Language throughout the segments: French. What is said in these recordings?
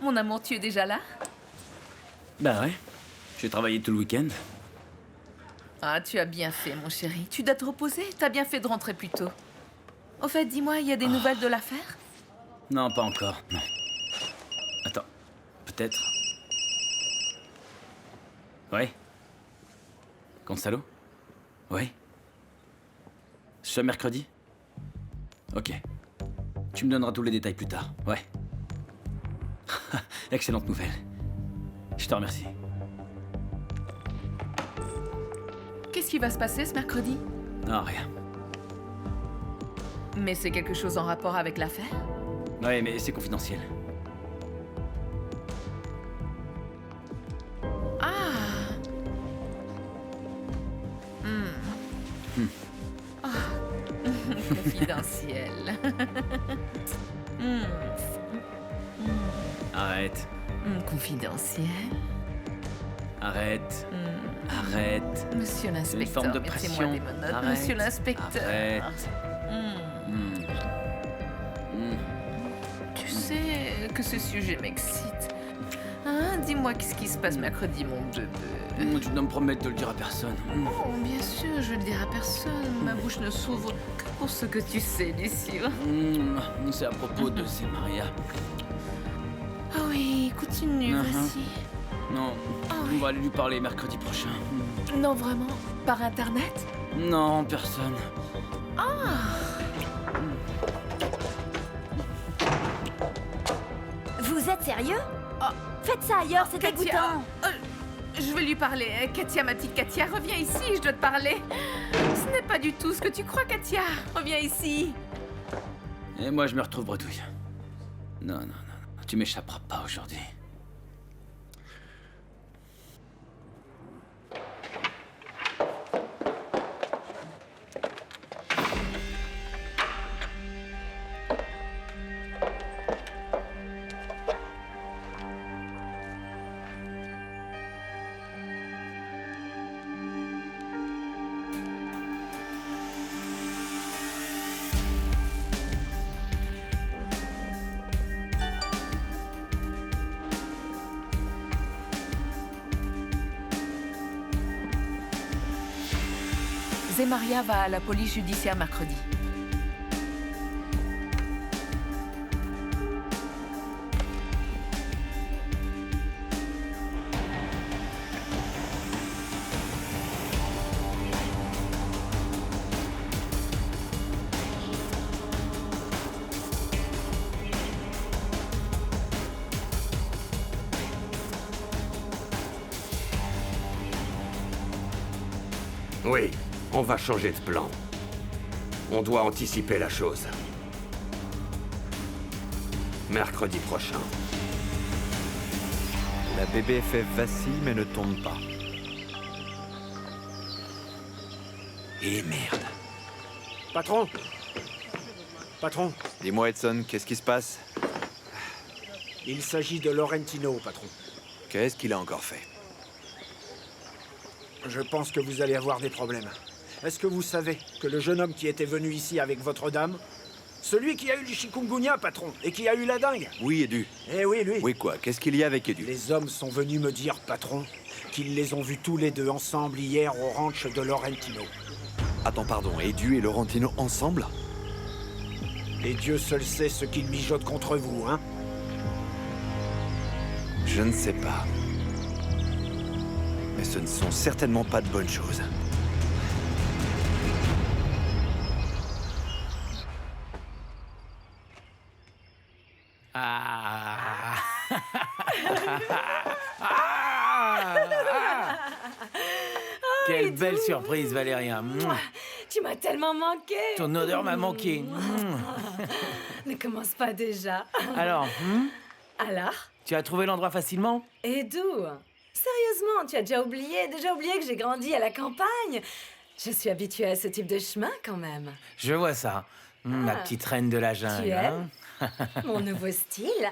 Mon amour, tu es déjà là? Bah ouais. J'ai travaillé tout le week-end. Ah, tu as bien fait, mon chéri. Tu dois te reposer. T'as bien fait de rentrer plus tôt. Au fait, dis-moi, il y a des nouvelles de l'affaire? Non, pas encore, non. Attends, peut-être... Ouais. Gonzalo? Ouais. Ce mercredi? Ok. Tu me donneras tous les détails plus tard, ouais. Excellente nouvelle. Je te remercie. Qu'est-ce qui va se passer ce mercredi? Non, rien. Mais c'est quelque chose en rapport avec l'affaire? Ouais, mais c'est confidentiel. Ah! Confidentiel. Arrête. Confidentiel. Arrête. Arrête. Monsieur C'est l'inspecteur, une forme de mettez-moi pression. des menottes. Arrête. Monsieur l'inspecteur. Arrête. Tu sais que ce sujet m'excite. Hein, dis-moi qu'est-ce qui se passe mercredi, mon bébé. Tu dois me promettre de le dire à personne. Oh, bien sûr, je le dirai à personne. Ma bouche ne s'ouvre que pour ce que tu sais, Lucio. C'est à propos de ces Maria. Ah oui, continue, vas-y. Non, on va aller lui parler mercredi prochain. Non, vraiment? Par Internet? Non, personne. Vous êtes sérieux? Faites ça ailleurs, c'est Katia, dégoûtant. je vais lui parler. Katia, ma petite Katia, reviens ici, je dois te parler. Ce n'est pas du tout ce que tu crois, Katia. Reviens ici. Et moi, je me retrouve bredouille. Non, non, non, non. Tu m'échapperas pas aujourd'hui. Zemaria va à la police judiciaire mercredi. Oui, on va changer de plan. On doit anticiper la chose. Mercredi prochain. La BBFF vacille mais ne tombe pas. Et merde. Patron! Patron, Dis-moi Edson, qu'est-ce qui se passe? il s'agit de Laurentino, patron. Qu'est-ce qu'il a encore fait? Je pense que vous allez avoir des problèmes. Est-ce que vous savez que le jeune homme qui était venu ici avec votre dame, celui qui a eu le chikungunya, patron, et qui a eu la dingue? Oui, Edu. Eh oui, lui. Oui quoi? Qu'est-ce qu'il y a avec Edu? Les hommes sont venus me dire, patron, qu'ils les ont vus tous les deux ensemble hier au ranch de Laurentino. Attends, pardon, Edu et Laurentino ensemble? Et Dieu seul sait ce qu'ils mijotent contre vous, hein? Je ne sais pas. Mais ce ne sont certainement pas de bonnes choses. Ah. Quelle belle surprise, Valérien. Tu m'as tellement manqué. Ton odeur m'a manqué. Ne commence pas déjà. Alors, Alors? tu as trouvé l'endroit facilement? Et d'où? Sérieusement, tu as déjà oublié que j'ai grandi à la campagne. Je suis habituée à ce type de chemin quand même. Je vois ça. La petite reine de la jungle. Tu aimes? Mon nouveau style.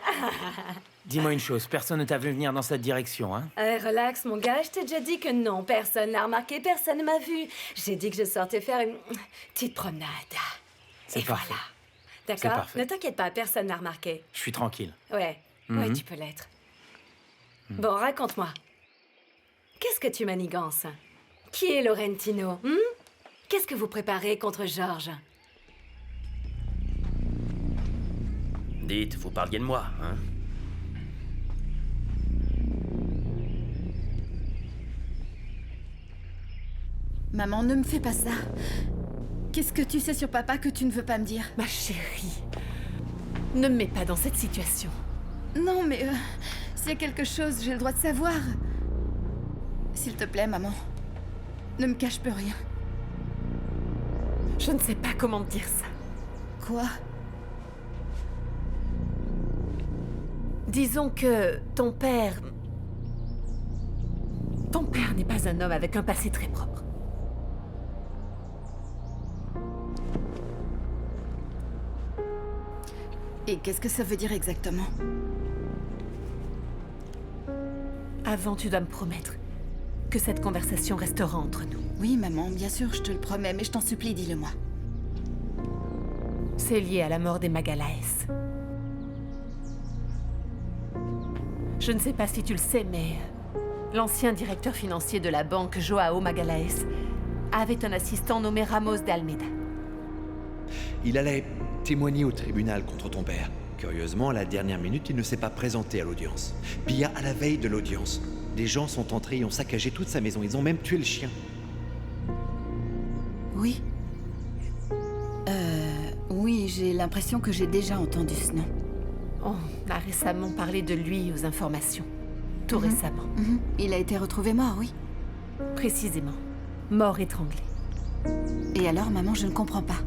Dis-moi une chose, personne ne t'a vu venir dans cette direction, hein? Relax, mon gars, je t'ai déjà dit que non, personne n'a remarqué, personne ne m'a vu. J'ai dit que je sortais faire une petite promenade. C'est Et parfait. voilà. C'est D'accord? parfait. Ne t'inquiète pas, personne n'a remarqué. Je suis tranquille. Ouais. Ouais, tu peux l'être. Bon, raconte-moi. Qu'est-ce que tu manigances? Qui est Laurentino? Qu'est-ce que vous préparez contre Georges? Dites, vous parliez de moi, hein? Maman, ne me fais pas ça. Qu'est-ce que tu sais sur papa que tu ne veux pas me dire? Ma chérie, ne me mets pas dans cette situation. Non, mais s'il y a quelque chose, j'ai le droit de savoir. S'il te plaît, maman, ne me cache plus rien. Je ne sais pas comment te dire ça. Quoi? Disons que ton père... Ton père n'est pas un homme avec un passé très propre. Et qu'est-ce que ça veut dire exactement? Avant, tu dois me promettre que cette conversation restera entre nous. Oui, maman, bien sûr, je te le promets, mais je t'en supplie, dis-le-moi. C'est lié à la mort des Magalaes. Je ne sais pas si tu le sais, mais l'ancien directeur financier de la banque, Joao Magalaes, avait un assistant nommé Ramos de Almeida. Il allait témoigner au tribunal contre ton père. Curieusement, à la dernière minute, il ne s'est pas présenté à l'audience. Pia, à la veille de l'audience, des gens sont entrés et ont saccagé toute sa maison. Ils ont même tué le chien. Oui. Oui, j'ai l'impression que j'ai déjà entendu ce nom. On a récemment parlé de lui aux informations. Tout récemment. Il a été retrouvé mort, oui. Précisément. Mort étranglé. Et alors, maman, je ne comprends pas.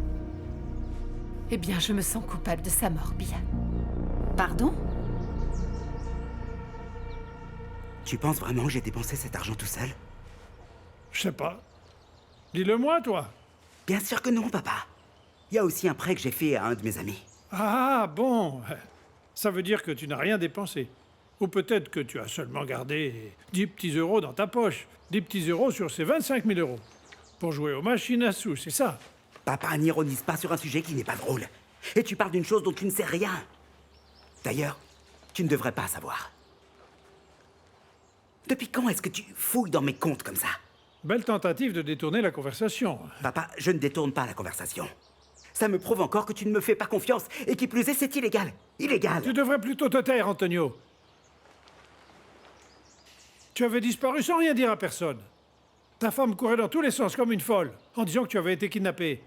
Eh bien, je me sens coupable de sa mort, Bia. Pardon? Tu penses vraiment que j'ai dépensé cet argent tout seul? Je sais pas. Dis-le-moi, toi. Bien sûr que non, papa. Il y a aussi un prêt que j'ai fait à un de mes amis. Ah, bon. Ça veut dire que tu n'as rien dépensé. Ou peut-être que tu as seulement gardé 10 petits euros dans ta poche. 10 petits euros sur ces 25 000 euros. Pour jouer aux machines à sous, c'est ça? Papa, n'ironise pas sur un sujet qui n'est pas drôle. Et tu parles d'une chose dont tu ne sais rien. D'ailleurs, tu ne devrais pas savoir. Depuis quand est-ce que tu fouilles dans mes comptes comme ça? Belle tentative de détourner la conversation. Papa, je ne détourne pas la conversation. Ça me prouve encore que tu ne me fais pas confiance. Et qui plus est, c'est illégal. Illégal. Tu devrais plutôt te taire, Antonio. Tu avais disparu sans rien dire à personne. Ta femme courait dans tous les sens comme une folle, en disant que tu avais été kidnappé.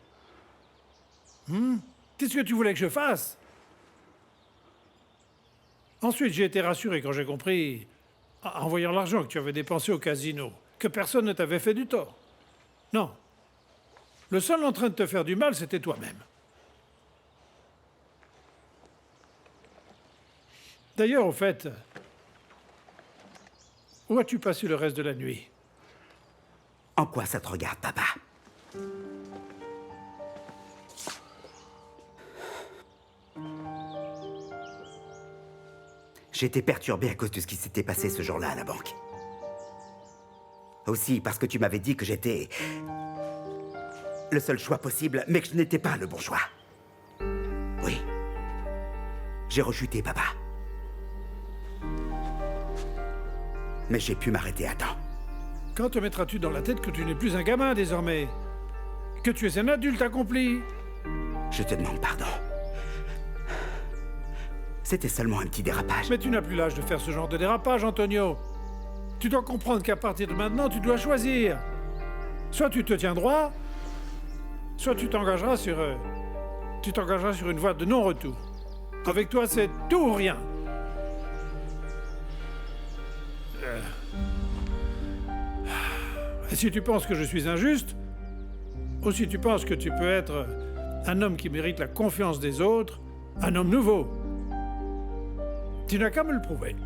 Qu'est-ce que tu voulais que je fasse? Ensuite, j'ai été rassuré quand j'ai compris, en voyant l'argent que tu avais dépensé au casino, que personne ne t'avait fait du tort. Non. Le seul en train de te faire du mal, c'était toi-même. D'ailleurs, au fait, où as-tu passé le reste de la nuit? En quoi ça te regarde, papa? J'ai été perturbé à cause de ce qui s'était passé ce jour-là à la banque. Aussi parce que tu m'avais dit que j'étais le seul choix possible, mais que je n'étais pas le bon choix. Oui. J'ai rechuté, papa. Mais j'ai pu m'arrêter à temps. Quand te mettras-tu dans la tête que tu n'es plus un gamin désormais? Que tu es un adulte accompli? Je te demande pardon. C'était seulement un petit dérapage. Mais tu n'as plus l'âge de faire ce genre de dérapage, Antonio. Tu dois comprendre qu'à partir de maintenant, tu dois choisir. Soit tu te tiens droit, soit tu t'engageras sur une voie de non-retour. Avec toi, c'est tout ou rien. Et si tu penses que je suis injuste, ou si tu penses que tu peux être un homme qui mérite la confiance des autres, un homme nouveau, tu n'as qu'à me le prouver.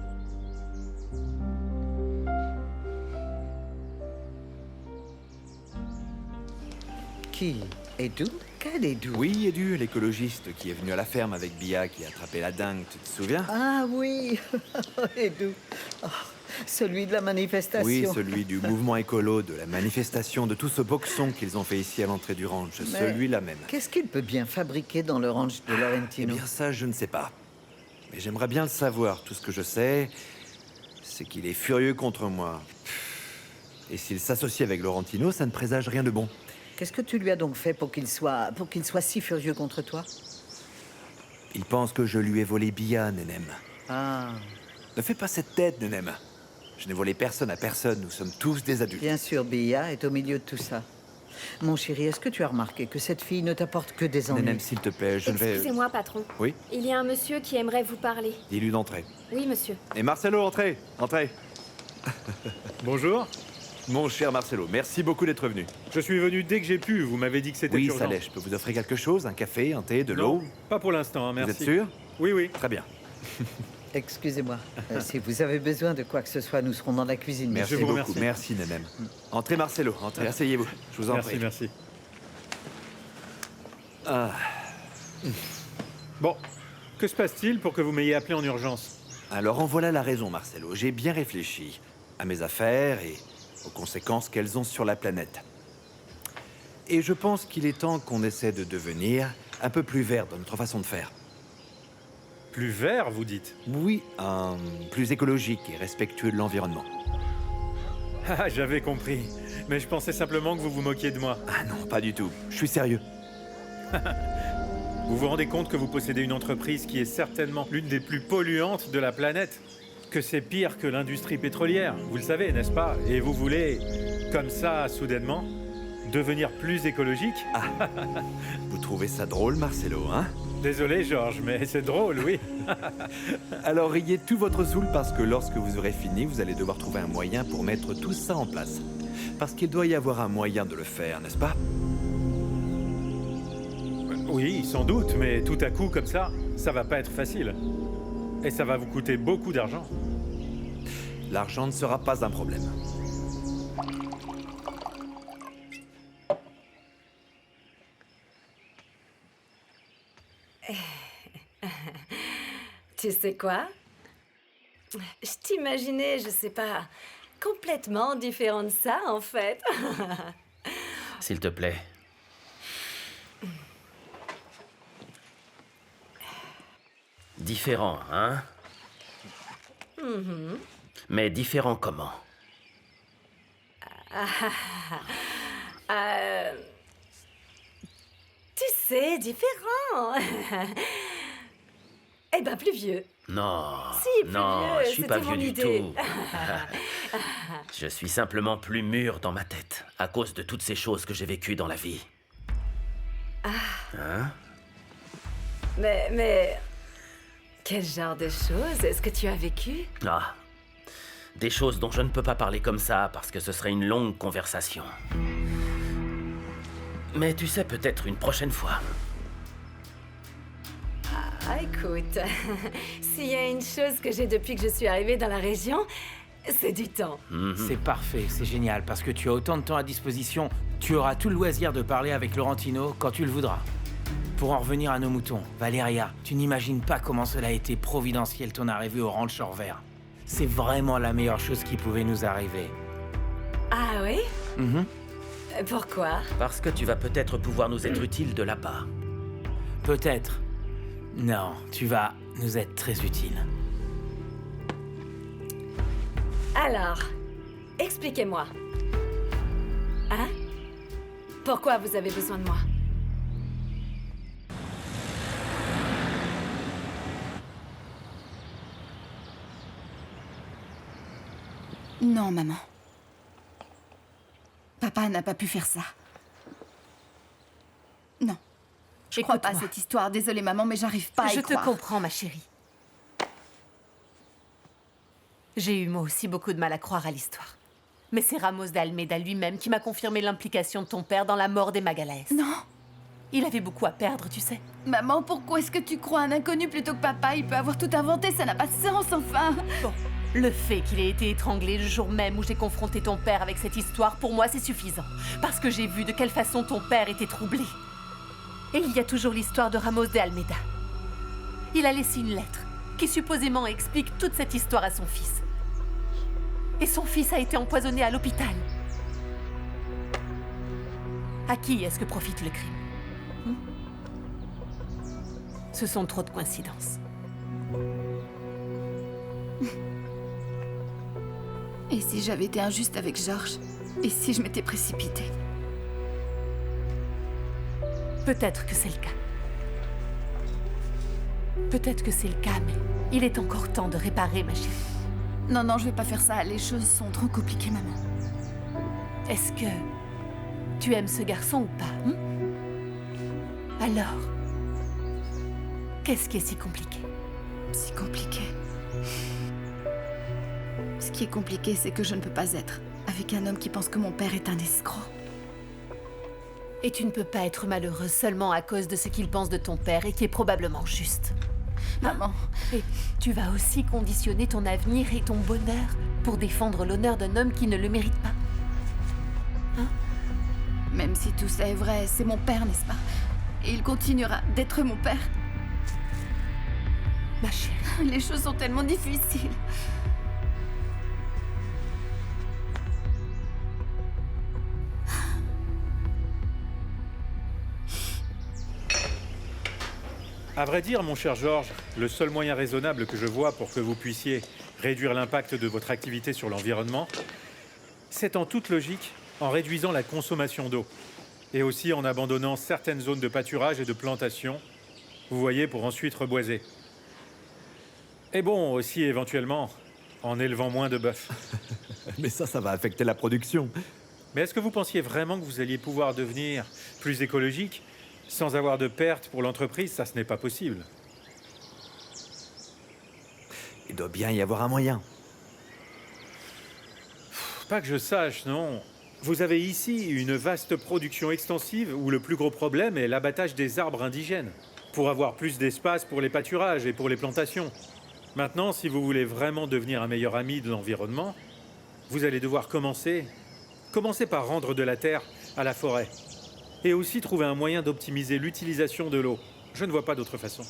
Qui? Edu? Quel Edu? Oui, Edu, l'écologiste qui est venu à la ferme avec Bia, qui a attrapé la dingue, tu te souviens? Ah oui, Edu. Oh, celui de la manifestation. Oui, celui du mouvement écolo, de la manifestation, de tout ce boxon qu'ils ont fait ici à l'entrée du ranch, celui-là même. Qu'est-ce qu'il peut bien fabriquer dans le ranch de Laurentino? Eh bien ça, je ne sais pas. Mais j'aimerais bien le savoir. Tout ce que je sais, c'est qu'il est furieux contre moi. Et s'il s'associe avec Laurentino, ça ne présage rien de bon. Qu'est-ce que tu lui as donc fait pour qu'il soit si furieux contre toi? Il pense que je lui ai volé Bia, Nenem. Ah. Ne fais pas cette tête, Nenem. Je n'ai volé personne à personne, nous sommes tous des adultes. Bien sûr, Bia est au milieu de tout ça. Mon chéri, est-ce que tu as remarqué que cette fille ne t'apporte que des ennuis? Nenem, s'il te plaît, je ne vais... Excusez-moi, patron. Oui? Il y a un monsieur qui aimerait vous parler. Dis-lui d'entrer. Oui, monsieur. Et Marcelo, entrez. Entrez. Bonjour. Mon cher Marcelo, merci beaucoup d'être venu. Je suis venu dès que j'ai pu, vous m'avez dit que c'était urgent. Oui, Saleh, je peux vous offrir quelque chose? Un café, un thé, de l'eau? Pas pour l'instant, hein, merci. Vous êtes sûr? Oui, oui. Très bien. Excusez-moi. Si vous avez besoin de quoi que ce soit, nous serons dans la cuisine. Merci beaucoup. Merci, Nenem. Entrez, Marcelo. Entrez, asseyez-vous. Je vous en prie. Merci. Ah. Bon, que se passe-t-il pour que vous m'ayez appelé en urgence? Alors en voilà la raison, Marcelo. J'ai bien réfléchi à mes affaires et aux conséquences qu'elles ont sur la planète. Et je pense qu'il est temps qu'on essaie de devenir un peu plus vert dans notre façon de faire. Plus vert, vous dites? Oui, plus écologique et respectueux de l'environnement. Ah, j'avais compris. Mais je pensais simplement que vous vous moquiez de moi. Ah non, pas du tout. Je suis sérieux. Vous vous rendez compte que vous possédez une entreprise qui est certainement l'une des plus polluantes de la planète? Que c'est pire que l'industrie pétrolière, vous le savez, n'est-ce pas? Et vous voulez, comme ça, soudainement, devenir plus écologique? Ah, vous trouvez ça drôle, Marcelo, hein? Désolé, Georges, mais c'est drôle, oui. Alors riez tout votre soul parce que lorsque vous aurez fini, vous allez devoir trouver un moyen pour mettre tout ça en place. Parce qu'il doit y avoir un moyen de le faire, n'est-ce pas? Oui, sans doute, mais tout à coup, comme ça va pas être facile. Et ça va vous coûter beaucoup d'argent. L'argent ne sera pas un problème. Tu sais quoi? Je t'imaginais, je sais pas, complètement différent de ça, en fait. S'il te plaît. Différent, hein? Mais différent comment? Tu sais, différent. Eh ben, plus vieux. Non, Si, plus non, vieux, je suis pas c'était vieux mon du idée. tout. Je suis simplement plus mûr dans ma tête, à cause de toutes ces choses que j'ai vécues dans la vie. Hein? Mais... Quel genre de choses est-ce que tu as vécu? Ah, des choses dont je ne peux pas parler comme ça, parce que ce serait une longue conversation. Mais tu sais, peut-être une prochaine fois. Ah, écoute, s'il y a une chose que j'ai depuis que je suis arrivée dans la région, c'est du temps. C'est parfait, c'est génial, parce que tu as autant de temps à disposition, tu auras tout le loisir de parler avec Laurentino quand tu le voudras. Pour en revenir à nos moutons, Valeria, tu n'imagines pas comment cela a été providentiel ton arrivée au ranch Vert. C'est vraiment la meilleure chose qui pouvait nous arriver. Ah oui? Pourquoi? Parce que tu vas peut-être pouvoir nous être utile de là-bas. Peut-être. Non, tu vas nous être très utile. Alors, expliquez-moi. Hein? Pourquoi vous avez besoin de moi? Non, maman. Papa n'a pas pu faire ça. Non. Je crois pas à cette histoire. Désolée, maman, mais j'arrive pas à y croire. Je te comprends, ma chérie. J'ai eu moi aussi beaucoup de mal à croire à l'histoire. Mais c'est Ramos de Almeida lui-même qui m'a confirmé l'implication de ton père dans la mort des Magalaes. Non. Il avait beaucoup à perdre, tu sais. Maman, pourquoi est-ce que tu crois un inconnu plutôt que papa? Il peut avoir tout inventé, ça n'a pas de sens, enfin. Bon, le fait qu'il ait été étranglé le jour même où j'ai confronté ton père avec cette histoire, pour moi, c'est suffisant. Parce que j'ai vu de quelle façon ton père était troublé. Et il y a toujours l'histoire de Ramos de Almeida. Il a laissé une lettre qui supposément explique toute cette histoire à son fils. Et son fils a été empoisonné à l'hôpital. À qui est-ce que profite le crime? Ce sont trop de coïncidences. Et si j'avais été injuste avec Georges? Et si je m'étais précipitée? Peut-être que c'est le cas. Peut-être que c'est le cas, mais il est encore temps de réparer, ma chérie. Non, non, je vais pas faire ça. Les choses sont trop compliquées, maman. Est-ce que tu aimes ce garçon ou pas, Alors, qu'est-ce qui est si compliqué? Si compliqué. Ce qui est compliqué, c'est que je ne peux pas être avec un homme qui pense que mon père est un escroc. Et tu ne peux pas être malheureuse seulement à cause de ce qu'il pense de ton père et qui est probablement juste. Maman. Et tu vas aussi conditionner ton avenir et ton bonheur pour défendre l'honneur d'un homme qui ne le mérite pas. Même si tout ça est vrai, c'est mon père, n'est-ce pas? Et il continuera d'être mon père. Ma chérie. Les choses sont tellement difficiles. À vrai dire, mon cher Georges, le seul moyen raisonnable que je vois pour que vous puissiez réduire l'impact de votre activité sur l'environnement, c'est en toute logique en réduisant la consommation d'eau et aussi en abandonnant certaines zones de pâturage et de plantation, vous voyez, pour ensuite reboiser. Et bon, aussi éventuellement, en élevant moins de bœufs. Mais ça va affecter la production. Mais est-ce que vous pensiez vraiment que vous alliez pouvoir devenir plus écologique sans avoir de pertes pour l'entreprise? Ça, ce n'est pas possible. Il doit bien y avoir un moyen. Pas que je sache, non. Vous avez ici une vaste production extensive où le plus gros problème est l'abattage des arbres indigènes, pour avoir plus d'espace pour les pâturages et pour les plantations. Maintenant, si vous voulez vraiment devenir un meilleur ami de l'environnement, vous allez devoir commencer par rendre de la terre à la forêt. Et aussi trouver un moyen d'optimiser l'utilisation de l'eau. Je ne vois pas d'autre façon.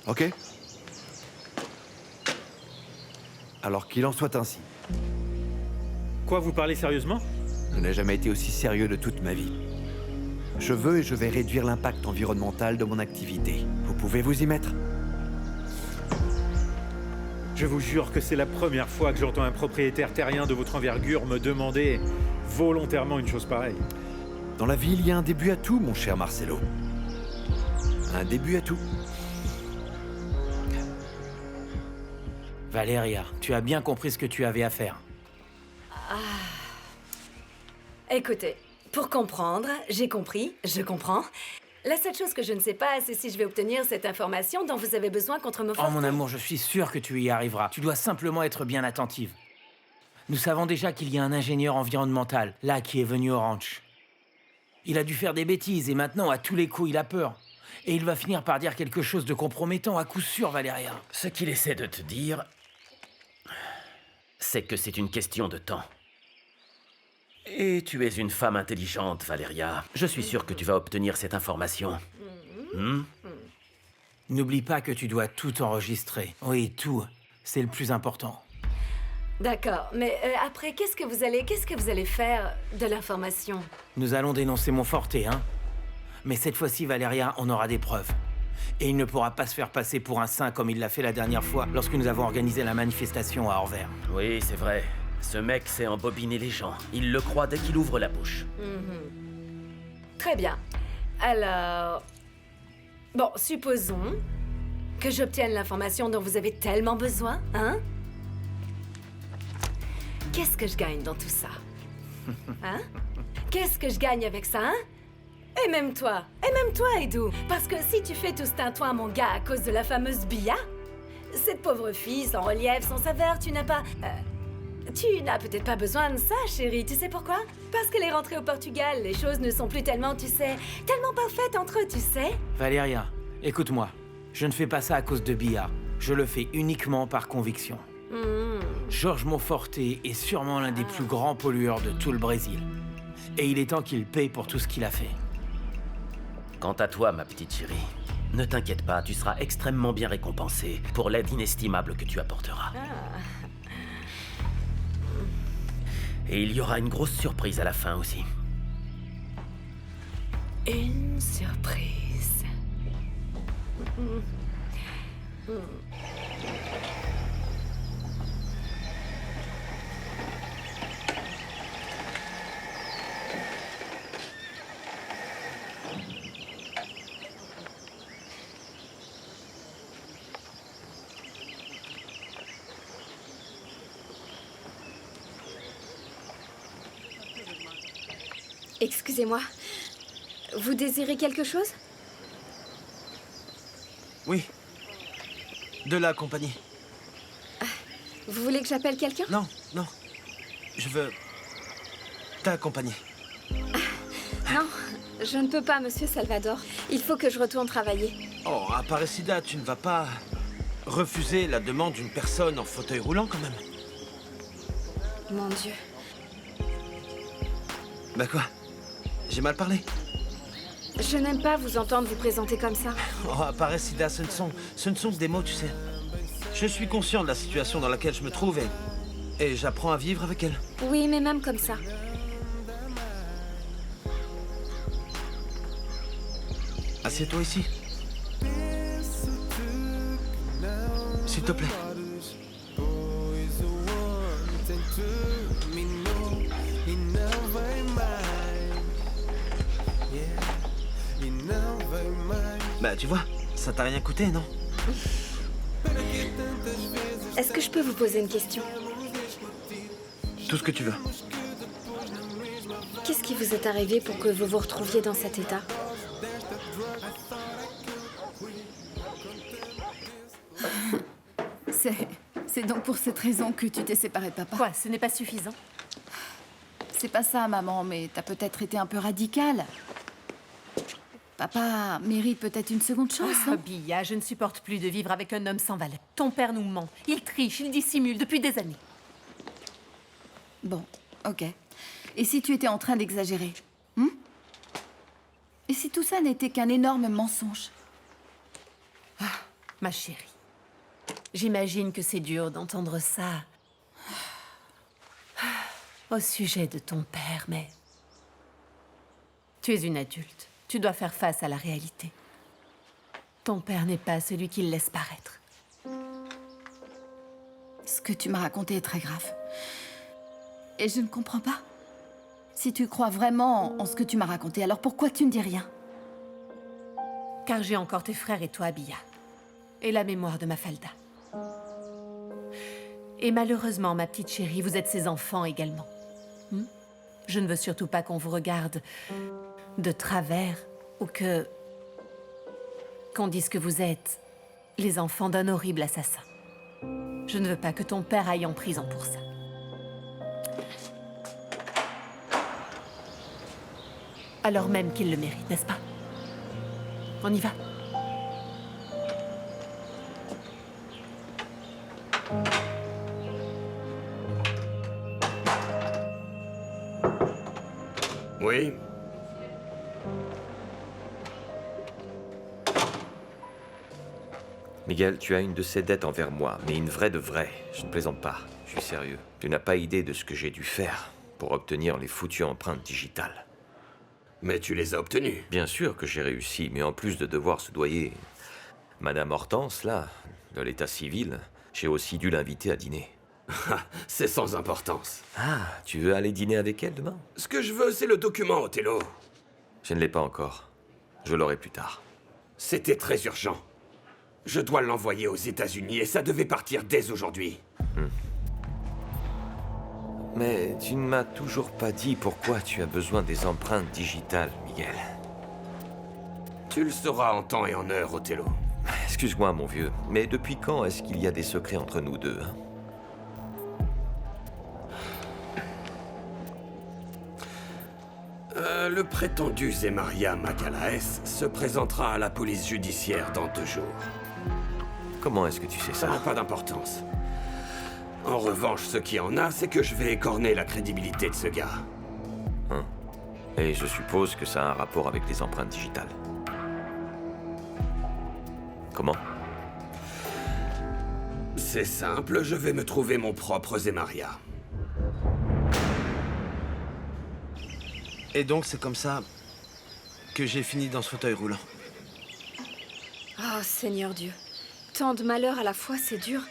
Ok. Alors qu'il en soit ainsi. Quoi, vous parlez sérieusement? Je n'ai jamais été aussi sérieux de toute ma vie. Je veux et je vais réduire l'impact environnemental de mon activité. Vous pouvez vous y mettre? Je vous jure que c'est la première fois que j'entends un propriétaire terrien de votre envergure me demander volontairement une chose pareille. Dans la vie, il y a un début à tout, mon cher Marcelo. Un début à tout. Valéria, tu as bien compris ce que tu avais à faire. Écoutez, pour comprendre, j'ai compris, je comprends. La seule chose que je ne sais pas, c'est si je vais obtenir cette information dont vous avez besoin contre me Oh mon amour, je suis sûr que tu y arriveras. Tu dois simplement être bien attentive. Nous savons déjà qu'il y a un ingénieur environnemental, là, qui est venu au ranch. Il a dû faire des bêtises et maintenant, à tous les coups, il a peur. Et il va finir par dire quelque chose de compromettant à coup sûr, Valéria. Ce qu'il essaie de te dire, c'est que c'est une question de temps. Et tu es une femme intelligente, Valéria. Je suis sûr que tu vas obtenir cette information. N'oublie pas que tu dois tout enregistrer. Oui, tout. C'est le plus important. D'accord, mais après, qu'est-ce que vous allez faire de l'information? Nous allons dénoncer Montforté, hein. Mais cette fois-ci, Valéria, on aura des preuves. Et il ne pourra pas se faire passer pour un saint comme il l'a fait la dernière fois lorsque nous avons organisé la manifestation à Orvers. Oui, c'est vrai. Ce mec sait embobiner les gens. Il le croit dès qu'il ouvre la bouche. Très bien. Alors... Bon, supposons que j'obtienne l'information dont vous avez tellement besoin, hein? Qu'est-ce que je gagne dans tout ça? Hein? Qu'est-ce que je gagne avec ça, hein? Et même toi, Edu. Parce que si tu fais tout ce tintouin, mon gars, à cause de la fameuse Bia, cette pauvre fille, sans relief, sans saveur, tu n'as pas... tu n'as peut-être pas besoin de ça, chérie. Tu sais pourquoi? Parce qu'elle est rentrée au Portugal. Les choses ne sont plus tellement, tu sais, tellement parfaites entre eux, tu sais. Valéria, écoute-moi. Je ne fais pas ça à cause de Bia. Je le fais uniquement par conviction. Georges Montforté est sûrement l'un des plus grands pollueurs de tout le Brésil. Et il est temps qu'il paye pour tout ce qu'il a fait. Quant à toi, ma petite chérie, ne t'inquiète pas, tu seras extrêmement bien récompensée pour l'aide inestimable que tu apporteras. Et il y aura une grosse surprise à la fin aussi. Une surprise. Excusez-moi. Vous désirez quelque chose? Oui. De la compagnie. Vous voulez que j'appelle quelqu'un? Non, non. Je veux t'accompagner. Non, je ne peux pas, monsieur Salvador. Il faut que je retourne travailler. Oh, Aparecida, tu ne vas pas refuser la demande d'une personne en fauteuil roulant quand même? Mon Dieu. Bah quoi? J'ai mal parlé? Je n'aime pas vous entendre vous présenter comme ça. Oh, Aparecida, ce ne sont que des mots, tu sais. Je suis conscient de la situation dans laquelle je me trouve et j'apprends à vivre avec elle. Oui, mais même comme ça. Assieds-toi ici. S'il te plaît. Bah, tu vois, ça t'a rien coûté, non? Est-ce que je peux vous poser une question? Tout ce que tu veux. Qu'est-ce qui vous est arrivé pour que vous vous retrouviez dans cet état? C'est donc pour cette raison que tu t'es séparée de papa? Quoi, ce n'est pas suffisant? C'est pas ça, maman, mais t'as peut-être été un peu radicale. Papa mérite peut-être une seconde chance, non? Bia, je ne supporte plus de vivre avec un homme sans valeur. Ton père nous ment. Il triche, il dissimule depuis des années. Bon, ok. Et si tu étais en train d'exagérer? Et si tout ça n'était qu'un énorme mensonge? Ma chérie, j'imagine que c'est dur d'entendre ça au sujet de ton père, mais tu es une adulte. Tu dois faire face à la réalité. Ton père n'est pas celui qu'il laisse paraître. Ce que tu m'as raconté est très grave. Et je ne comprends pas. Si tu crois vraiment en ce que tu m'as raconté, alors pourquoi tu ne dis rien? Car j'ai encore tes frères et toi, Bia. Et la mémoire de Mafalda. Et malheureusement, ma petite chérie, vous êtes ses enfants également. Je ne veux surtout pas qu'on vous regarde de travers ou qu'on dise que vous êtes les enfants d'un horrible assassin. Je ne veux pas que ton père aille en prison pour ça. Alors même qu'il le mérite, n'est-ce pas? On y va. Oui. Miguel, tu as une de ces dettes envers moi, mais une vraie de vraie. Je ne plaisante pas, je suis sérieux. Tu n'as pas idée de ce que j'ai dû faire pour obtenir les foutues empreintes digitales. Mais tu les as obtenues. Bien sûr que j'ai réussi, mais en plus de devoir soudoyer Madame Hortense, là, de l'état civil, j'ai aussi dû l'inviter à dîner. C'est sans importance. Ah, tu veux aller dîner avec elle demain? Ce que je veux, c'est le document, Othello. Je ne l'ai pas encore. Je l'aurai plus tard. C'était très urgent. Je dois l'envoyer aux États-Unis et ça devait partir dès aujourd'hui. Mais tu ne m'as toujours pas dit pourquoi tu as besoin des empreintes digitales, Miguel. Tu le sauras en temps et en heure, Othello. Excuse-moi, mon vieux, mais depuis quand est-ce qu'il y a des secrets entre nous deux, hein? Le prétendu Zemaria Macalaes se présentera à la police judiciaire dans 2 jours. Comment est-ce que tu sais ça? Ça n'a pas d'importance. En revanche, ce qui en a, c'est que je vais écorner la crédibilité de ce gars. Hein? Et je suppose que ça a un rapport avec les empreintes digitales. Comment? C'est simple, je vais me trouver mon propre Zemaria. Et donc c'est comme ça que j'ai fini dans ce fauteuil roulant. Oh, Seigneur Dieu. Tant de malheurs à la fois, c'est dur.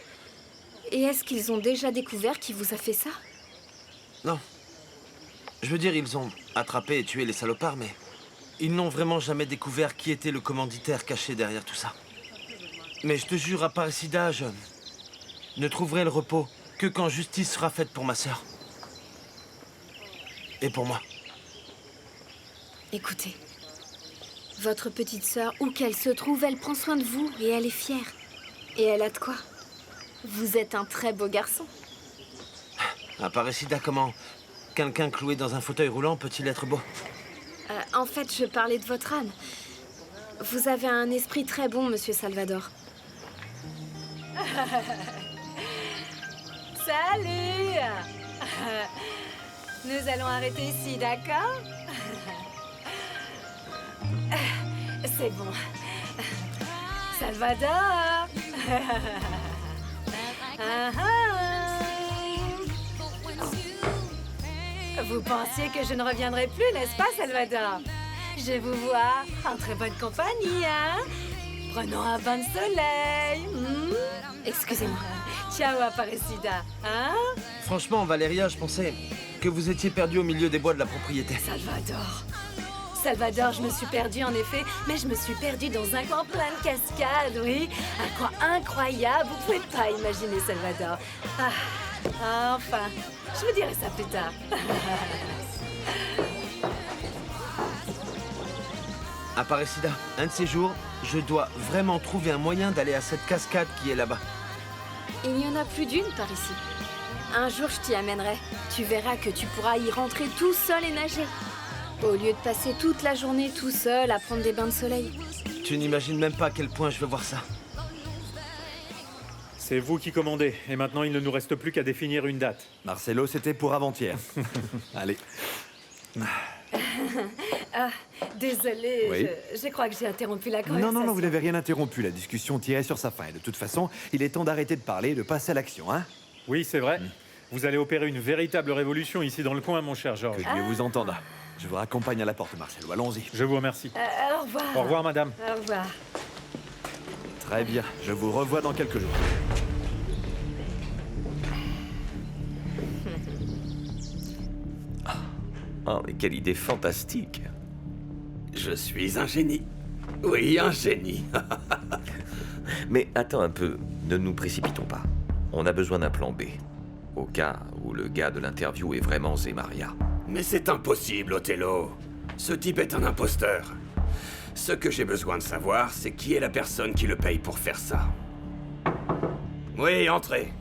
Et est-ce qu'ils ont déjà découvert qui vous a fait ça? Non. Je veux dire, ils ont attrapé et tué les salopards, mais ils n'ont vraiment jamais découvert qui était le commanditaire caché derrière tout ça. Mais je te jure, Aparecida, je ne trouverai le repos que quand justice sera faite pour ma sœur. Et pour moi. Écoutez, votre petite sœur, où qu'elle se trouve, elle prend soin de vous et elle est fière. Et elle a de quoi. Vous êtes un très beau garçon. Aparecida, comment quelqu'un cloué dans un fauteuil roulant peut-il être beau? En fait, je parlais de votre âme. Vous avez un esprit très bon, monsieur Salvador. Salut! Nous allons arrêter ici, d'accord? C'est bon. Salvador! Vous pensiez que je ne reviendrai plus, n'est-ce pas, Salvador? Je vous vois en très bonne compagnie, hein? Prenons un bain de soleil. Excusez-moi. Ciao, Aparecida, hein? Franchement, Valeria, je pensais que vous étiez perdue au milieu des bois de la propriété. Salvador. Salvador, je me suis perdue en effet, mais je me suis perdue dans un coin plein de cascades, oui. Un coin incroyable, vous pouvez pas imaginer, Salvador. Ah, enfin, je vous dirai ça plus tard. Aparecida, un de ces jours, je dois vraiment trouver un moyen d'aller à cette cascade qui est là-bas. Il n'y en a plus d'une par ici. Un jour, je t'y amènerai. Tu verras que tu pourras y rentrer tout seul et nager. Au lieu de passer toute la journée tout seul à prendre des bains de soleil. Tu n'imagines même pas à quel point je veux voir ça. C'est vous qui commandez, et maintenant il ne nous reste plus qu'à définir une date. Marcelo, c'était pour avant-hier. Allez. Désolée, Oui. je crois que j'ai interrompu la Non, conversation. non, vous n'avez rien interrompu. La discussion tirait sur sa fin. Et de toute façon, il est temps d'arrêter de parler et de passer à l'action, hein? Oui, c'est vrai. Vous allez opérer une véritable révolution ici dans le coin, mon cher Georges. Que Dieu vous entende. Je vous raccompagne à la porte, Marcelo. Allons-y. Je vous remercie. Au revoir. Au revoir, madame. Au revoir. Très bien. Je vous revois dans quelques jours. Oh, mais quelle idée fantastique. Je suis un génie. Oui, un génie. Mais attends un peu, ne nous précipitons pas. On a besoin d'un plan B. Au cas où le gars de l'interview est vraiment Zemaria. Mais c'est impossible, Othello. Ce type est un imposteur. Ce que j'ai besoin de savoir, c'est qui est la personne qui le paye pour faire ça. Oui, entrez.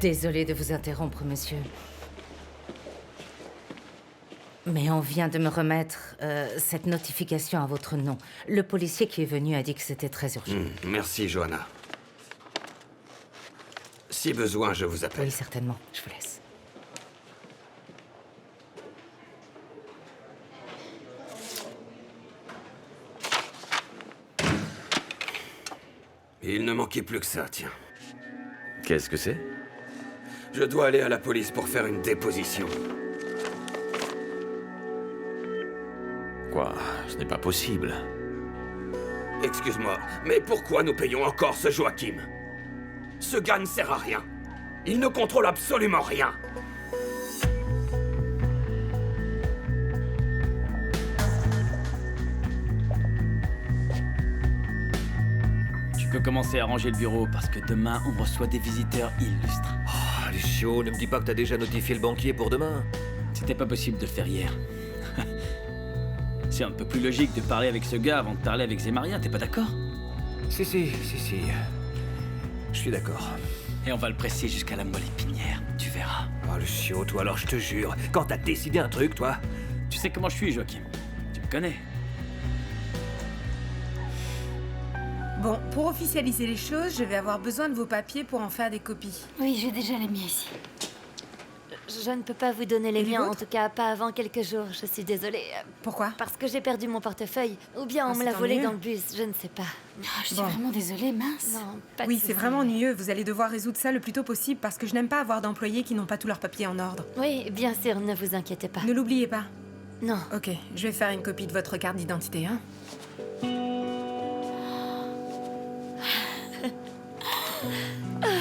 Désolée de vous interrompre, monsieur. Mais on vient de me remettre cette notification à votre nom. Le policier qui est venu a dit que c'était très urgent. Merci, Johanna. Si besoin, je vous appelle. Oui, certainement. Je vous laisse. Il ne manquait plus que ça, tiens. Qu'est-ce que c'est? Je dois aller à la police pour faire une déposition. Quoi? Ce n'est pas possible. Excuse-moi, mais pourquoi nous payons encore ce Joachim? Ce gars ne sert à rien. Il ne contrôle absolument rien. Tu peux commencer à ranger le bureau parce que demain, on reçoit des visiteurs illustres. Oh, Lucio, ne me dis pas que t'as déjà notifié le banquier pour demain. C'était pas possible de le faire hier. C'est un peu plus logique de parler avec ce gars avant de parler avec Zemaria, t'es pas d'accord? Si. Je suis d'accord. Et on va le presser jusqu'à la moelle épinière, tu verras. Oh, Lucio, toi alors je te jure, quand t'as décidé un truc, toi... Tu sais comment je suis, Joachim. Tu me connais. Bon, pour officialiser les choses, je vais avoir besoin de vos papiers pour en faire des copies. Oui, j'ai déjà les miens ici. Je ne peux pas vous donner les miens, en tout cas pas avant quelques jours, je suis désolée. Pourquoi? Parce que j'ai perdu mon portefeuille, ou bien on me c'est l'a volé ennuyeux. dans le bus, je ne sais pas. je suis vraiment désolée, mince. Non, pas de Oui, c'est souci. vraiment ennuyeux. Vous allez devoir résoudre ça le plus tôt possible parce que je n'aime pas avoir d'employés qui n'ont pas tous leurs papiers en ordre. Oui, bien sûr, ne vous inquiétez pas. Ne l'oubliez pas. Non. Ok, je vais faire une copie de votre carte d'identité, hein.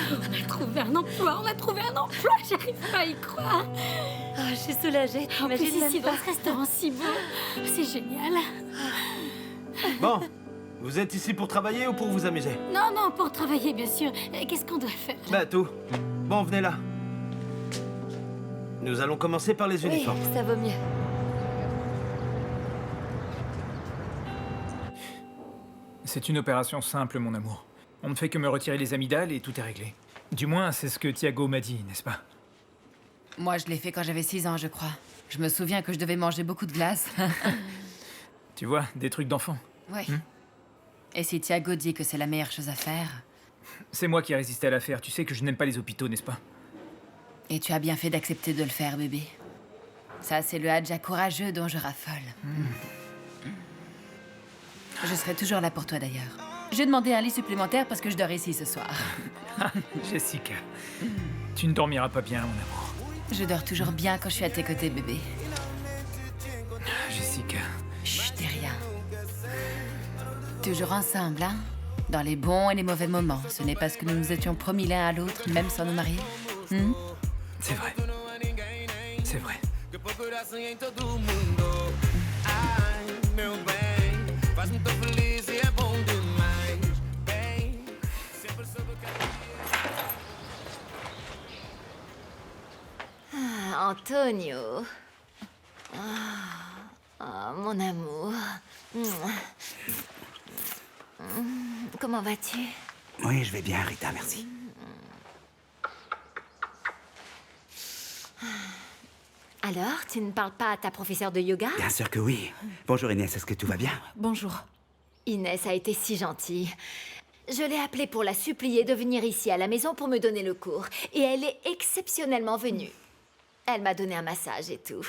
On a trouvé un emploi, j'arrive pas à y croire. Oh, je suis soulagée, En plus, t'imagines ici, même dans pas. ce restaurant si beau, c'est génial. Bon, vous êtes ici pour travailler ou pour vous amuser? Non, non, pour travailler, bien sûr. Qu'est-ce qu'on doit faire? Bah tout. Bon, venez là. Nous allons commencer par les Oui, uniformes. ça vaut mieux. C'est une opération simple, mon amour. On ne fait que me retirer les amygdales et tout est réglé. Du moins, c'est ce que Thiago m'a dit, n'est-ce pas? Moi, je l'ai fait quand j'avais 6 ans, je crois. Je me souviens que je devais manger beaucoup de glace. Tu vois, des trucs d'enfant. Ouais. Et si Thiago dit que c'est la meilleure chose à faire... C'est moi qui ai résisté à l'affaire. Tu sais que je n'aime pas les hôpitaux, n'est-ce pas? Et tu as bien fait d'accepter de le faire, bébé. Ça, c'est le Hadja courageux dont je raffole. Je serai toujours là pour toi, d'ailleurs. J'ai demandé un lit supplémentaire parce que je dors ici ce soir. Jessica, tu ne dormiras pas bien, mon amour. Je dors toujours bien quand je suis à tes côtés, bébé. Jessica. Chut, dis rien. Toujours ensemble, hein? Dans les bons et les mauvais moments. Ce n'est pas ce que nous nous étions promis l'un à l'autre, même sans nous marier. C'est vrai. C'est vrai. Ah, Antonio. Mon amour. Comment vas-tu? Oui, je vais bien, Rita, merci. Alors, tu ne parles pas à ta professeure de yoga? Bien sûr que oui. Bonjour Inès, est-ce que tout va bien? Bonjour. Inès a été si gentille. Je l'ai appelée pour la supplier de venir ici à la maison pour me donner le cours. Et elle est exceptionnellement venue. Elle m'a donné un massage et tout.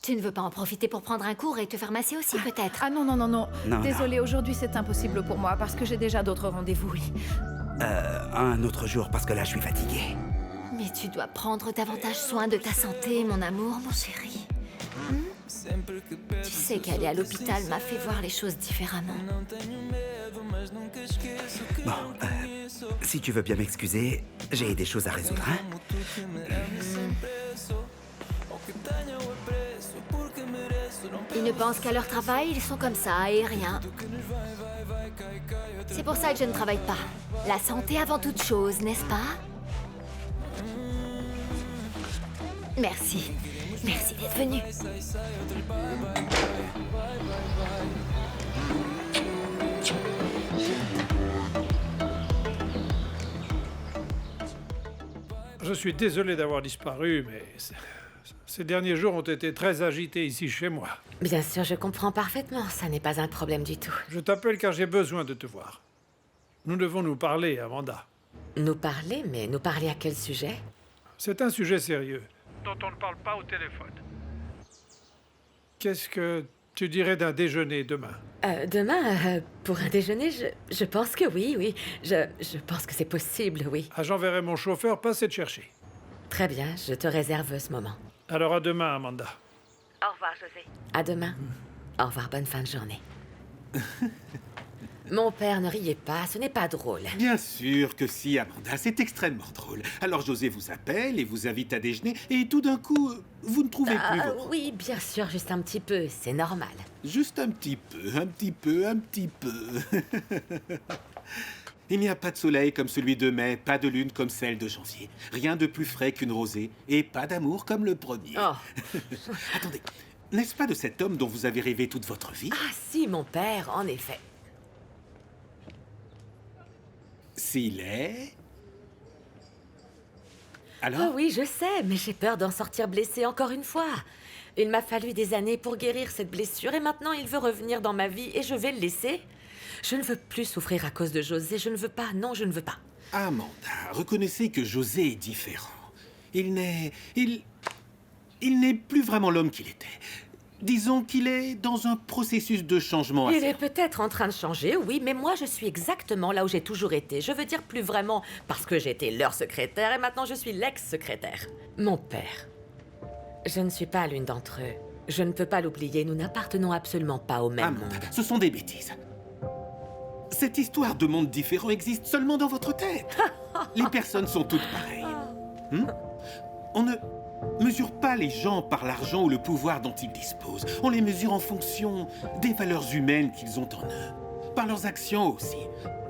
Tu ne veux pas en profiter pour prendre un cours et te faire masser aussi, peut-être? Ah non, non, non, non. Non, Désolée, aujourd'hui c'est impossible pour moi parce que j'ai déjà d'autres rendez-vous, oui. Un autre jour, parce que là, je suis fatigué. Mais tu dois prendre davantage soin de ta santé, mon amour, mon chéri. Tu sais qu'aller à l'hôpital m'a fait voir les choses différemment. Bon, si tu veux bien m'excuser, j'ai des choses à résoudre, hein? Ils ne pensent qu'à leur travail, ils sont comme ça et rien. C'est pour ça que je ne travaille pas. La santé avant toute chose, n'est-ce pas? Merci. Merci d'être venu. Je suis désolé d'avoir disparu, mais ces derniers jours ont été très agités ici chez moi. Bien sûr, je comprends parfaitement. Ça n'est pas un problème du tout. Je t'appelle car j'ai besoin de te voir. Nous devons nous parler, Amanda. Nous parler? Mais nous parler à quel sujet? C'est un sujet sérieux, dont on ne parle pas au téléphone. Qu'est-ce que tu dirais d'un déjeuner demain? Demain, pour un déjeuner, je pense que oui, oui. Je pense que c'est possible, oui. Ah, j'enverrai mon chauffeur passer te chercher. Très bien, je te réserve ce moment. Alors à demain, Amanda. Au revoir, José. À demain. Au revoir, bonne fin de journée. Mon père, ne riez pas, ce n'est pas drôle. Bien sûr que si, Amanda, c'est extrêmement drôle. Alors José vous appelle et vous invite à déjeuner, et tout d'un coup, vous ne trouvez plus vos... Oui, bien sûr, juste un petit peu, c'est normal. Juste un petit peu, un petit peu, un petit peu. Il n'y a pas de soleil comme celui de mai, pas de lune comme celle de janvier. Rien de plus frais qu'une rosée, et pas d'amour comme le premier. Oh. Attendez, n'est-ce pas de cet homme dont vous avez rêvé toute votre vie? Ah si, mon père, en effet. S'il est... Alors? Oh oui, je sais, mais j'ai peur d'en sortir blessée encore une fois. Il m'a fallu des années pour guérir cette blessure et maintenant il veut revenir dans ma vie et je vais le laisser. Je ne veux plus souffrir à cause de José, je ne veux pas, non, je ne veux pas. Amanda, reconnaissez que José est différent. Il n'est plus vraiment l'homme qu'il était. Disons qu'il est dans un processus de changement. Il est peut-être en train de changer, oui, mais moi je suis exactement là où j'ai toujours été. Je veux dire plus vraiment parce que j'étais leur secrétaire et maintenant je suis l'ex-secrétaire. Mon père. Je ne suis pas l'une d'entre eux. Je ne peux pas l'oublier, nous n'appartenons absolument pas au même monde. Ce sont des bêtises. Cette histoire de mondes différents existe seulement dans votre tête. Les personnes sont toutes pareilles. On ne mesure pas les gens par l'argent ou le pouvoir dont ils disposent. On les mesure en fonction des valeurs humaines qu'ils ont en eux. Par leurs actions aussi.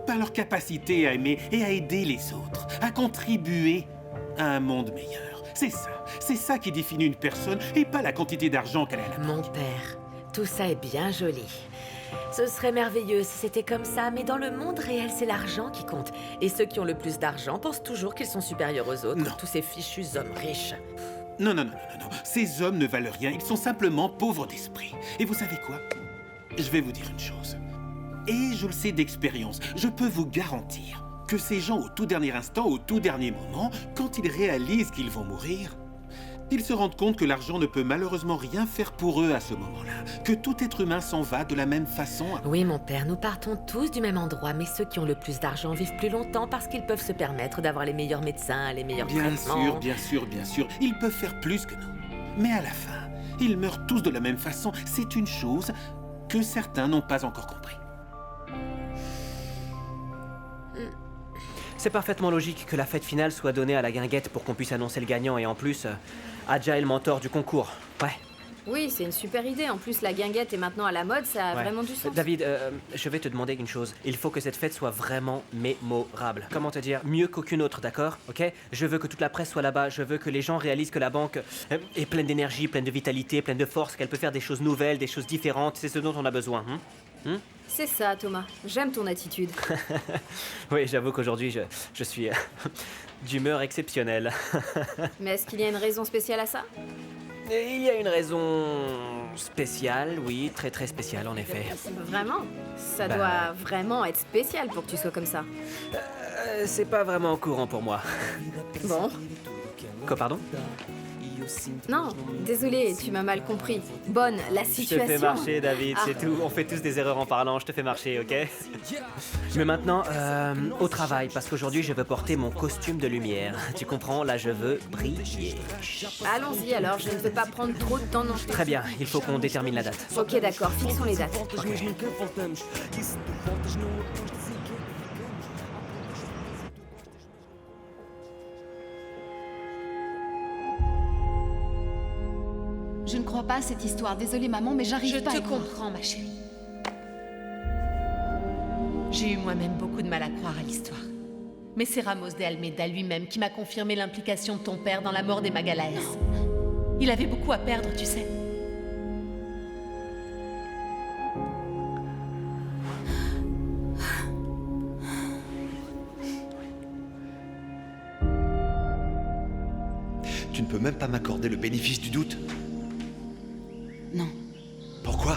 Par leur capacité à aimer et à aider les autres. À contribuer à un monde meilleur. C'est ça qui définit une personne et pas la quantité d'argent qu'elle a à la banque. Mon père, tout ça est bien joli. Ce serait merveilleux si c'était comme ça, mais dans le monde réel, c'est l'argent qui compte. Et ceux qui ont le plus d'argent pensent toujours qu'ils sont supérieurs aux autres, tous ces fichus hommes riches. Non. Ces hommes ne valent rien, ils sont simplement pauvres d'esprit. Et vous savez quoi? Je vais vous dire une chose. Et je le sais d'expérience, je peux vous garantir que ces gens, au tout dernier instant, au tout dernier moment, quand ils réalisent qu'ils vont mourir, ils se rendent compte que l'argent ne peut malheureusement rien faire pour eux à ce moment-là, que tout être humain s'en va de la même façon. Oui, mon père, nous partons tous du même endroit, mais ceux qui ont le plus d'argent vivent plus longtemps parce qu'ils peuvent se permettre d'avoir les meilleurs médecins, les meilleurs traitements. Bien sûr. Ils peuvent faire plus que nous. Mais à la fin, ils meurent tous de la même façon. C'est une chose que certains n'ont pas encore compris. C'est parfaitement logique que la fête finale soit donnée à la guinguette pour qu'on puisse annoncer le gagnant et en plus, Adja est le mentor du concours. Ouais. Oui, c'est une super idée. En plus, la guinguette est maintenant à la mode, ça a vraiment du sens. David, je vais te demander une chose. Il faut que cette fête soit vraiment mémorable. Comment te dire? Mieux qu'aucune autre, d'accord? Ok? Je veux que toute la presse soit là-bas. Je veux que les gens réalisent que la banque est pleine d'énergie, pleine de vitalité, pleine de force, qu'elle peut faire des choses nouvelles, des choses différentes. C'est ce dont on a besoin. C'est ça, Thomas. J'aime ton attitude. Oui, j'avoue qu'aujourd'hui, je suis d'humeur exceptionnelle. Mais est-ce qu'il y a une raison spéciale à ça? Il y a une raison spéciale, oui, très très spéciale en effet. Vraiment? Ça doit vraiment être spécial pour que tu sois comme ça. C'est pas vraiment courant pour moi. Bon. Quoi, pardon? Non, désolé, tu m'as mal compris. Bonne, la situation... Je te fais marcher, David, c'est tout. On fait tous des erreurs en parlant, je te fais marcher, ok? Mais maintenant, au travail, parce qu'aujourd'hui, je veux porter mon costume de lumière. Tu comprends? Là, je veux briller. Allons-y alors, je ne veux pas prendre trop de temps non plus. Très bien, il faut qu'on détermine la date. Ok, d'accord, fixons les dates. Je ne crois pas à cette histoire. Désolée, maman, mais j'arrive pas à Je te comprends, ma chérie. J'ai eu moi-même beaucoup de mal à croire à l'histoire. Mais c'est Ramos de Almeida lui-même qui m'a confirmé l'implication de ton père dans la mort des Magalaes. Il avait beaucoup à perdre, tu sais. Tu ne peux même pas m'accorder le bénéfice du doute? Non. Pourquoi?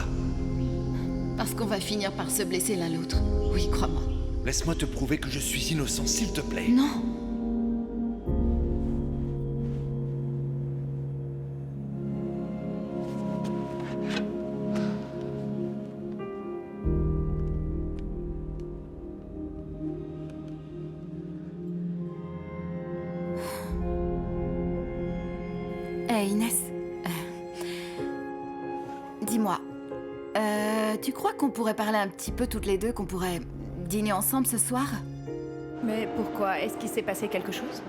Parce qu'on va finir par se blesser l'un l'autre. Oui, crois-moi. Laisse-moi te prouver que je suis innocent, s'il te plaît. Non. Inès, dis-moi, tu crois qu'on pourrait parler un petit peu toutes les deux, qu'on pourrait dîner ensemble ce soir? Mais pourquoi? Est-ce qu'il s'est passé quelque chose?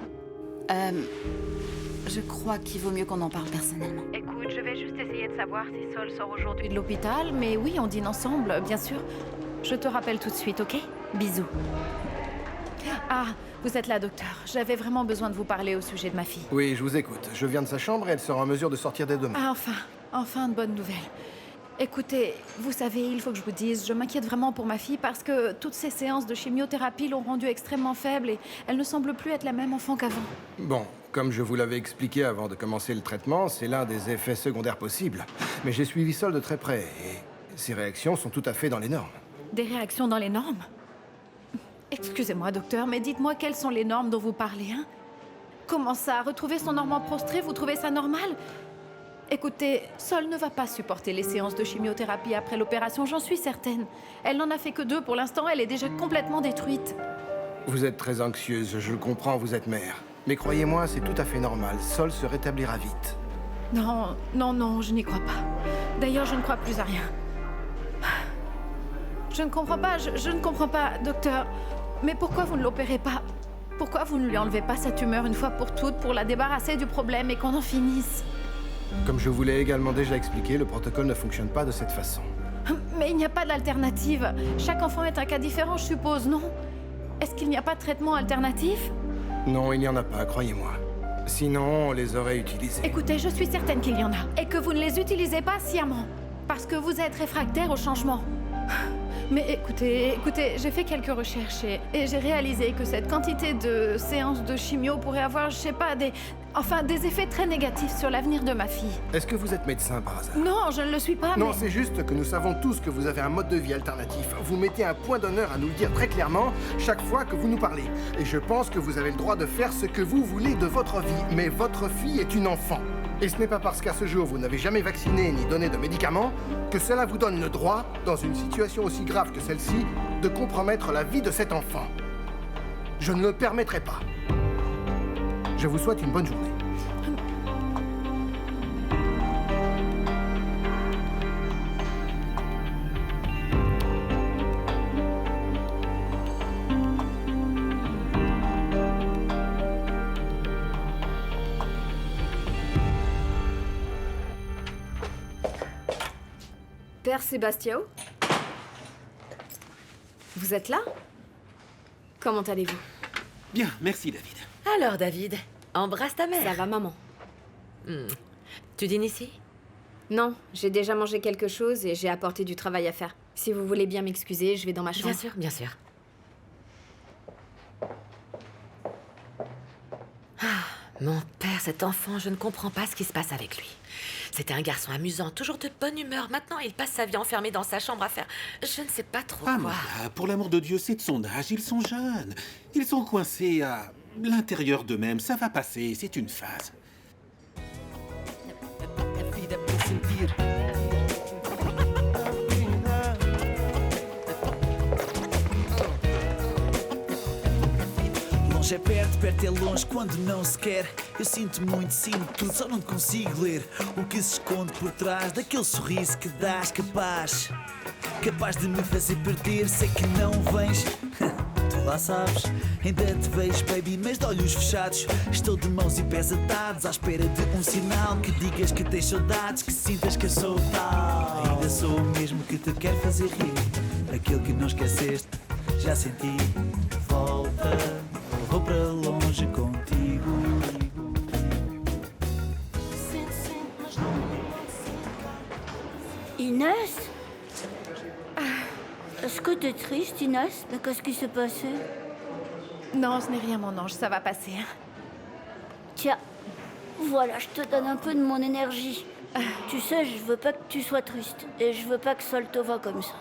Je crois qu'il vaut mieux qu'on en parle personnellement. Écoute, je vais juste essayer de savoir si Sol sort aujourd'hui de l'hôpital, mais oui, on dîne ensemble, bien sûr. Je te rappelle tout de suite, ok? Bisous. Ah, vous êtes là, docteur. J'avais vraiment besoin de vous parler au sujet de ma fille. Oui, je vous écoute. Je viens de sa chambre et elle sera en mesure de sortir dès demain. Ah, enfin de bonnes nouvelles. Écoutez, vous savez, il faut que je vous dise, je m'inquiète vraiment pour ma fille parce que toutes ces séances de chimiothérapie l'ont rendue extrêmement faible et elle ne semble plus être la même enfant qu'avant. Bon, comme je vous l'avais expliqué avant de commencer le traitement, c'est l'un des effets secondaires possibles. Mais j'ai suivi Sol de très près et ses réactions sont tout à fait dans les normes. Des réactions dans les normes? Excusez-moi, docteur, mais dites-moi quelles sont les normes dont vous parlez, hein? Comment ça? Retrouver son orment prostré, vous trouvez ça normal? Écoutez, Sol ne va pas supporter les séances de chimiothérapie après l'opération, j'en suis certaine. Elle n'en a fait que 2 pour l'instant, elle est déjà complètement détruite. Vous êtes très anxieuse, je le comprends, vous êtes mère. Mais croyez-moi, c'est tout à fait normal. Sol se rétablira vite. Non, non, non, je n'y crois pas. D'ailleurs, je ne crois plus à rien. Je ne comprends pas, je ne comprends pas, docteur. Mais pourquoi vous ne l'opérez pas? Pourquoi vous ne lui enlevez pas sa tumeur une fois pour toutes pour la débarrasser du problème et qu'on en finisse? Comme je vous l'ai également déjà expliqué, le protocole ne fonctionne pas de cette façon. Mais il n'y a pas d'alternative. Chaque enfant est un cas différent, je suppose, non? Est-ce qu'il n'y a pas de traitement alternatif? Non, il n'y en a pas, croyez-moi. Sinon, on les aurait utilisés. Écoutez, je suis certaine qu'il y en a. Et que vous ne les utilisez pas sciemment. Parce que vous êtes réfractaire au changement. Mais écoutez, j'ai fait quelques recherches et j'ai réalisé que cette quantité de séances de chimio pourrait avoir, je sais pas, des effets très négatifs sur l'avenir de ma fille. Est-ce que vous êtes médecin par hasard? Non, je ne le suis pas, Non, mais... c'est juste que nous savons tous que vous avez un mode de vie alternatif. Vous mettez un point d'honneur à nous le dire très clairement chaque fois que vous nous parlez. Et je pense que vous avez le droit de faire ce que vous voulez de votre vie. Mais votre fille est une enfant. Et ce n'est pas parce qu'à ce jour vous n'avez jamais vacciné ni donné de médicaments que cela vous donne le droit, dans une situation aussi grave que celle-ci, de compromettre la vie de cet enfant. Je ne le permettrai pas. Je vous souhaite une bonne journée. Père Sébastiao? Vous êtes là? Comment allez-vous? Bien, merci David. Alors David, embrasse ta mère. Ça va, maman. Tu dînes ici? Non, j'ai déjà mangé quelque chose et j'ai apporté du travail à faire. Si vous voulez bien m'excuser, je vais dans ma chambre. Bien sûr, bien sûr. Mon père, cet enfant, je ne comprends pas ce qui se passe avec lui. C'était un garçon amusant, toujours de bonne humeur. Maintenant, il passe sa vie enfermé dans sa chambre à faire... Je ne sais pas trop quoi. Pour l'amour de Dieu, c'est de son âge, ils sont jeunes. Ils sont coincés à l'intérieur d'eux-mêmes. Ça va passer, c'est une phase. Longe é perto, perto é longe quando não se quer. Eu sinto muito, sinto tudo, só não consigo ler o que se esconde por trás daquele sorriso que dás, capaz de me fazer perder. Sei que não vens, tu lá sabes, ainda te vejo, baby, mas de olhos fechados. Estou de mãos e pés atados à espera de um sinal que digas que tens saudades, que sintas que eu sou tal. Ainda sou o mesmo que te quer fazer rir, aquele que não esqueceste, já senti. Volta, vou para longe contigo. Inès? Est-ce que t'es triste, Inès? Mais qu'est-ce qui s'est passé? Non, ce n'est rien, mon ange, ça va passer. Tiens, voilà, je te donne un peu de mon énergie. Tu sais, je veux pas que tu sois triste. Et je veux pas que Sol te voie comme ça.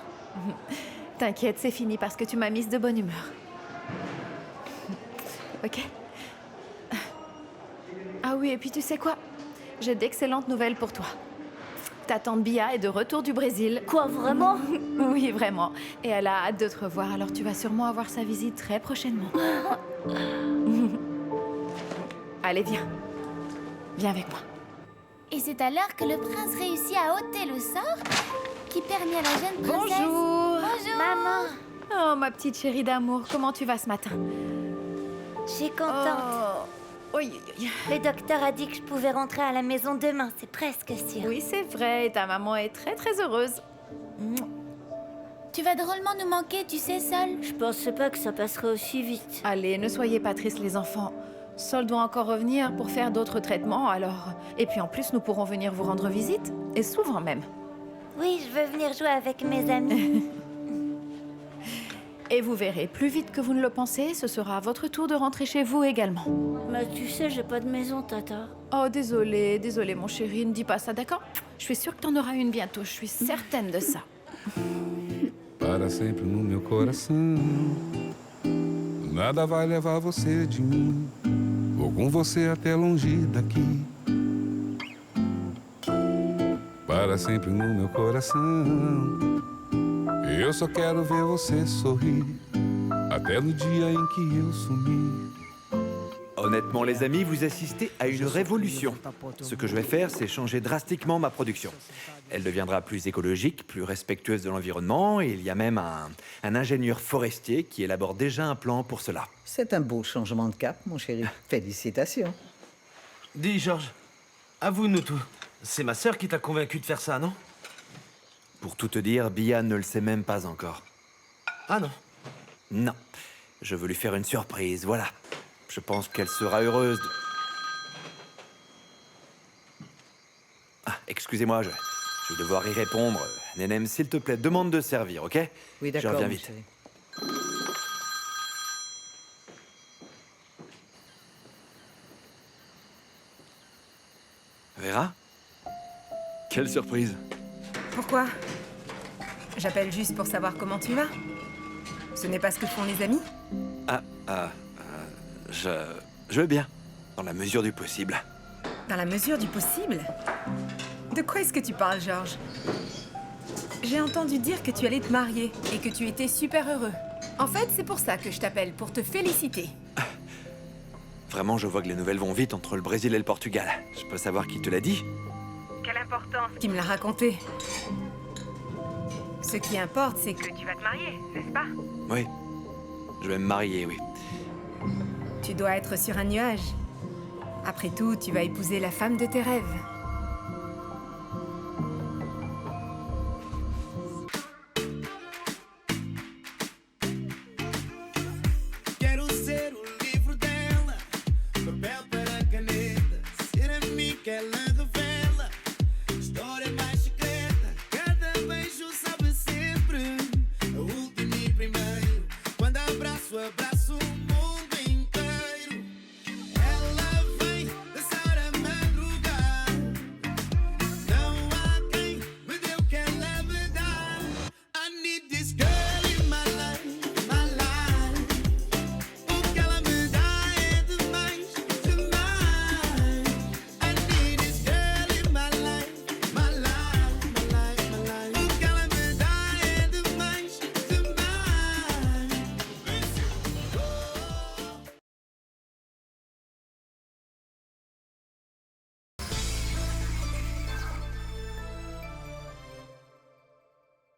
T'inquiète, c'est fini parce que tu m'as mise de bonne humeur. Ok? Ah oui, et puis tu sais quoi? J'ai d'excellentes nouvelles pour toi. Ta tante Bia est de retour du Brésil. Quoi, vraiment? Oui, vraiment. Et elle a hâte de te revoir, alors tu vas sûrement avoir sa visite très prochainement. Allez, viens. Viens avec moi. Et c'est alors que le prince réussit à ôter le sort qui permet à la jeune princesse... Bonjour. Bonjour. Maman. Oh, ma petite chérie d'amour, comment tu vas ce matin? Je suis contente. Le docteur a dit que je pouvais rentrer à la maison demain, c'est presque sûr. Oui, c'est vrai, et ta maman est très très heureuse. Tu vas drôlement nous manquer, tu sais, Sol. Je pensais pas que ça passerait aussi vite. Allez, ne soyez pas tristes les enfants. Sol doit encore revenir pour faire d'autres traitements, alors... Et puis en plus, nous pourrons venir vous rendre visite, et souvent même. Oui, je veux venir jouer avec mes amis. Et vous verrez, plus vite que vous ne le pensez, ce sera à votre tour de rentrer chez vous également. Mais tu sais, j'ai pas de maison, Tata. Oh, désolé, mon chéri, ne dis pas ça, d'accord? Je suis sûre que t'en auras une bientôt, je suis certaine de ça. Para sempre no meu coração, nada vai levar você de mim. Vou com você até longe daqui. Para sempre no meu coração. Eu só quero ver você sorrir, até no dia em que eu sumir. Oh Honnêtement, les amis, vous assistez à une révolution. Ce que je vais faire, c'est changer drastiquement ma production. Elle deviendra plus écologique, plus respectueuse de l'environnement, et il y a même un ingénieur forestier qui élabore déjà un plan pour cela. C'est un beau changement de cap, mon chéri. Félicitations. Dis, Georges, avoue-nous tout. C'est ma sœur qui t'a convaincu de faire ça, non? Pour tout te dire, Bia ne le sait même pas encore. Ah non? Non. Je veux lui faire une surprise, voilà. Je pense qu'elle sera heureuse de... Ah, excusez-moi, je vais devoir y répondre. Nenem, s'il te plaît, demande de servir, ok? Oui, d'accord, je reviens mon vite. chéri. Vera? Quelle surprise. Pourquoi? J'appelle juste pour savoir comment tu vas. Ce n'est pas ce que font les amis? Je vais bien, dans la mesure du possible. Dans la mesure du possible? De quoi est-ce que tu parles, Georges? J'ai entendu dire que tu allais te marier et que tu étais super heureux. En fait, c'est pour ça que je t'appelle, pour te féliciter. Vraiment, je vois que les nouvelles vont vite entre le Brésil et le Portugal. Je peux savoir qui te l'a dit? Quelle importance? Qui me l'a raconté. Ce qui importe, c'est que tu vas te marier, n'est-ce pas? Oui, je vais me marier, oui. Tu dois être sur un nuage. Après tout, tu vas épouser la femme de tes rêves.